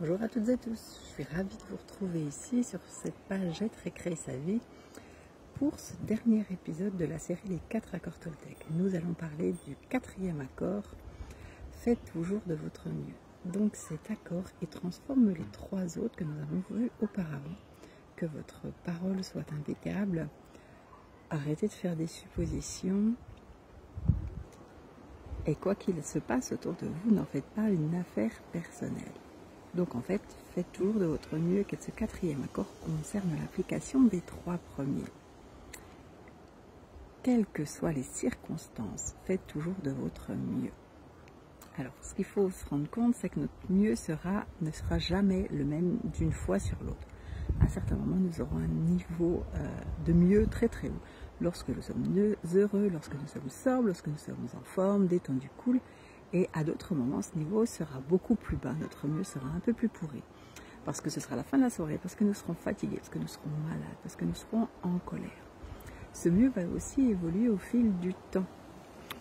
Bonjour à toutes et tous, je suis ravie de vous retrouver ici sur cette page Être et créer sa vie pour ce dernier épisode de la série Les 4 accords Toltec. Nous allons parler du 4e accord, faites toujours de votre mieux. Donc cet accord, il transforme les 3 autres que nous avons vus auparavant. Que votre parole soit impeccable, arrêtez de faire des suppositions et quoi qu'il se passe autour de vous, n'en faites pas une affaire personnelle. Donc en fait, faites toujours de votre mieux, que ce 4e accord concerne l'application des 3 premiers. Quelles que soient les circonstances, faites toujours de votre mieux. Alors, ce qu'il faut se rendre compte, c'est que notre mieux ne sera jamais le même d'une fois sur l'autre. À certains moments, nous aurons un niveau de mieux très très haut. Lorsque nous sommes heureux, lorsque nous sommes sobres, lorsque nous sommes en forme, détendus, cool. Et à d'autres moments, ce niveau sera beaucoup plus bas. Notre mieux sera un peu plus pourri. Parce que ce sera la fin de la soirée, parce que nous serons fatigués, parce que nous serons malades, parce que nous serons en colère. Ce mieux va aussi évoluer au fil du temps.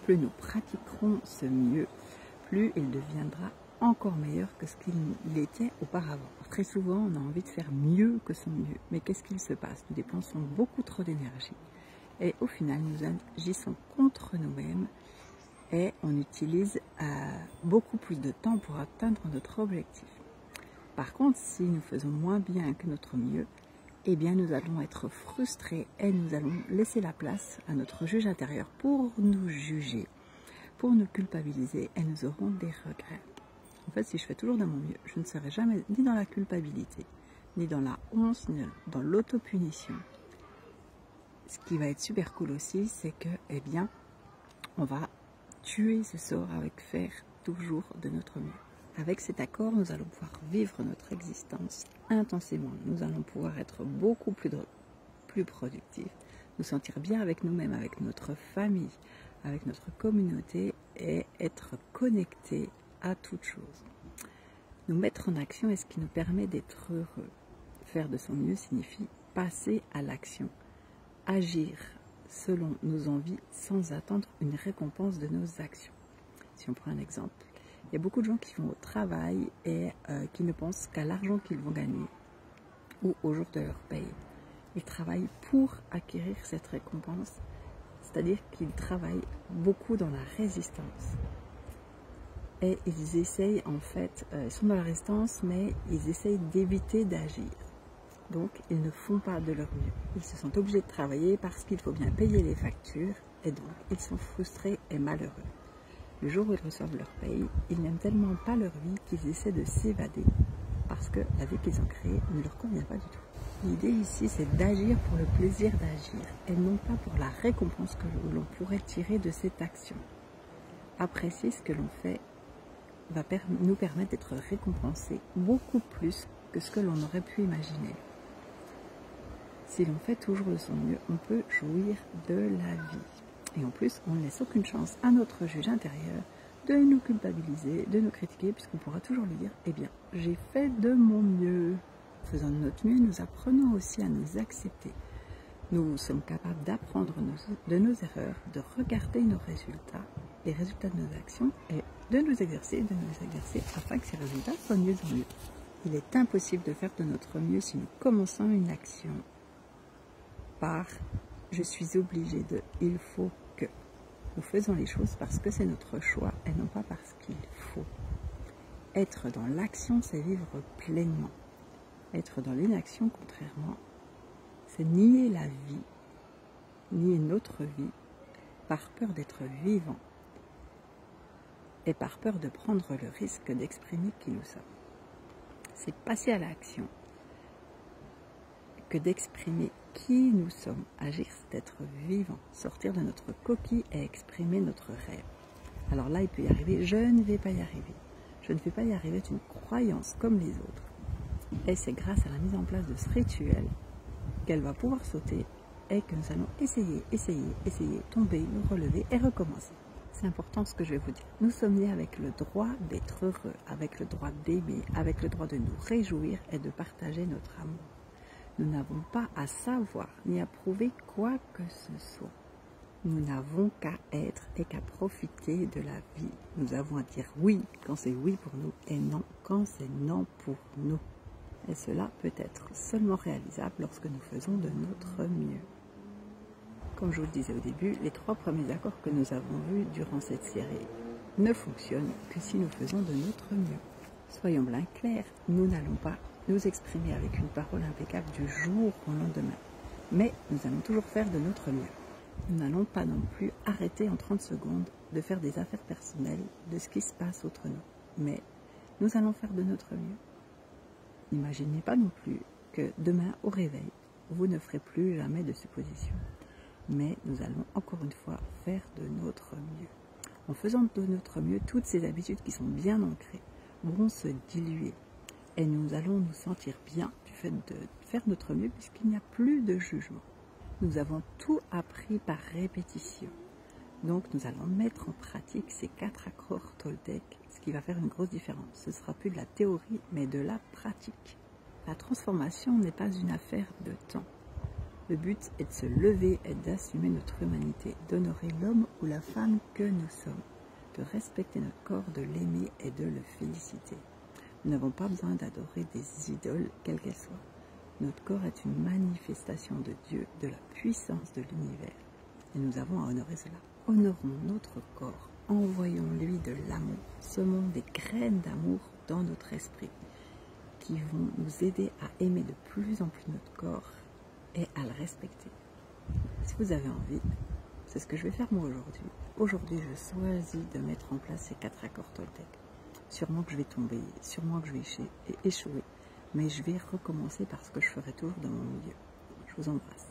Plus nous pratiquerons ce mieux, plus il deviendra encore meilleur que ce qu'il était auparavant. Très souvent, on a envie de faire mieux que son mieux. Mais qu'est-ce qu'il se passe? Nous dépensons beaucoup trop d'énergie. Et au final, nous agissons contre nous-mêmes. Et on utilise beaucoup plus de temps pour atteindre notre objectif. Par contre, si nous faisons moins bien que notre mieux, eh bien nous allons être frustrés et nous allons laisser la place à notre juge intérieur pour nous juger, pour nous culpabiliser et nous aurons des regrets. En fait, si je fais toujours de mon mieux, je ne serai jamais ni dans la culpabilité, ni dans la honte, ni dans l'autopunition. Ce qui va être super cool aussi, c'est que, eh bien, on va tuer ce sort avec faire toujours de notre mieux. Avec cet accord, nous allons pouvoir vivre notre existence intensément. Nous allons pouvoir être beaucoup plus productifs, nous sentir bien avec nous-mêmes, avec notre famille, avec notre communauté et être connectés à toute chose. Nous mettre en action est ce qui nous permet d'être heureux. Faire de son mieux signifie passer à l'action, agir selon nos envies sans attendre une récompense de nos actions. Si on prend un exemple, il y a beaucoup de gens qui vont au travail et qui ne pensent qu'à l'argent qu'ils vont gagner ou au jour de leur paye. Ils travaillent pour acquérir cette récompense, c'est-à-dire qu'ils travaillent beaucoup dans la résistance. Et ils essayent en fait, ils sont dans la résistance, mais ils essayent d'éviter d'agir. Donc, ils ne font pas de leur mieux. Ils se sentent obligés de travailler parce qu'il faut bien payer les factures et donc ils sont frustrés et malheureux. Le jour où ils reçoivent leur paye, ils n'aiment tellement pas leur vie qu'ils essaient de s'évader parce que la vie qu'ils ont créée ne leur convient pas du tout. L'idée ici, c'est d'agir pour le plaisir d'agir et non pas pour la récompense que l'on pourrait tirer de cette action. Apprécier ce que l'on fait va nous permettre d'être récompensés beaucoup plus que ce que l'on aurait pu imaginer. Si l'on fait toujours de son mieux, on peut jouir de la vie. Et en plus, on ne laisse aucune chance à notre juge intérieur de nous culpabiliser, de nous critiquer, puisqu'on pourra toujours lui dire « Eh bien, j'ai fait de mon mieux ». Faisant de notre mieux, nous apprenons aussi à nous accepter. Nous sommes capables d'apprendre de nos erreurs, de regarder nos résultats, les résultats de nos actions, et de nous exercer afin que ces résultats soient mieux en mieux. Il est impossible de faire de notre mieux si nous commençons une action par « je suis obligé de »,« il faut que ». Nous faisons les choses parce que c'est notre choix et non pas parce qu'il faut. Être dans l'action, c'est vivre pleinement. Être dans l'inaction, contrairement, c'est nier la vie, nier notre vie, par peur d'être vivant et par peur de prendre le risque d'exprimer qui nous sommes. C'est passer à l'action que d'exprimer qui nous sommes. Agir, c'est être vivant, sortir de notre coquille et exprimer notre rêve. Alors là, il peut y arriver, je ne vais pas y arriver. Je ne vais pas y arriver, c'est une croyance comme les autres. Et c'est grâce à la mise en place de ce rituel qu'elle va pouvoir sauter et que nous allons essayer, tomber, nous relever et recommencer. C'est important ce que je vais vous dire. Nous sommes nés avec le droit d'être heureux, avec le droit d'aimer, avec le droit de nous réjouir et de partager notre amour. Nous n'avons pas à savoir ni à prouver quoi que ce soit. Nous n'avons qu'à être et qu'à profiter de la vie. Nous avons à dire oui quand c'est oui pour nous et non quand c'est non pour nous. Et cela peut être seulement réalisable lorsque nous faisons de notre mieux. Comme je vous le disais au début, les 3 premiers accords que nous avons vus durant cette série ne fonctionnent que si nous faisons de notre mieux. Soyons bien clairs, nous n'allons pas nous exprimer avec une parole impeccable du jour au lendemain, mais nous allons toujours faire de notre mieux. Nous n'allons pas non plus arrêter en 30 secondes de faire des affaires personnelles de ce qui se passe autour de nous, mais nous allons faire de notre mieux. N'imaginez pas non plus que demain au réveil, vous ne ferez plus jamais de suppositions, mais nous allons encore une fois faire de notre mieux. En faisant de notre mieux, toutes ces habitudes qui sont bien ancrées vont se diluer et nous allons nous sentir bien du fait de faire notre mieux puisqu'il n'y a plus de jugement. Nous avons tout appris par répétition. Donc nous allons mettre en pratique ces 4 accords Toltec, ce qui va faire une grosse différence. Ce ne sera plus de la théorie, mais de la pratique. La transformation n'est pas une affaire de temps. Le but est de se lever et d'assumer notre humanité, d'honorer l'homme ou la femme que nous sommes, de respecter notre corps, de l'aimer et de le féliciter. Nous n'avons pas besoin d'adorer des idoles, quelles qu'elles soient. Notre corps est une manifestation de Dieu, de la puissance de l'univers. Et nous avons à honorer cela. Honorons notre corps, envoyons-lui de l'amour, semons des graines d'amour dans notre esprit qui vont nous aider à aimer de plus en plus notre corps et à le respecter. Si vous avez envie, c'est ce que je vais faire moi aujourd'hui. Aujourd'hui, je choisis de mettre en place ces 4 accords Toltec. Sûrement que je vais tomber, sûrement que je vais échouer, mais je vais recommencer parce que je ferai toujours de mon mieux. Je vous embrasse.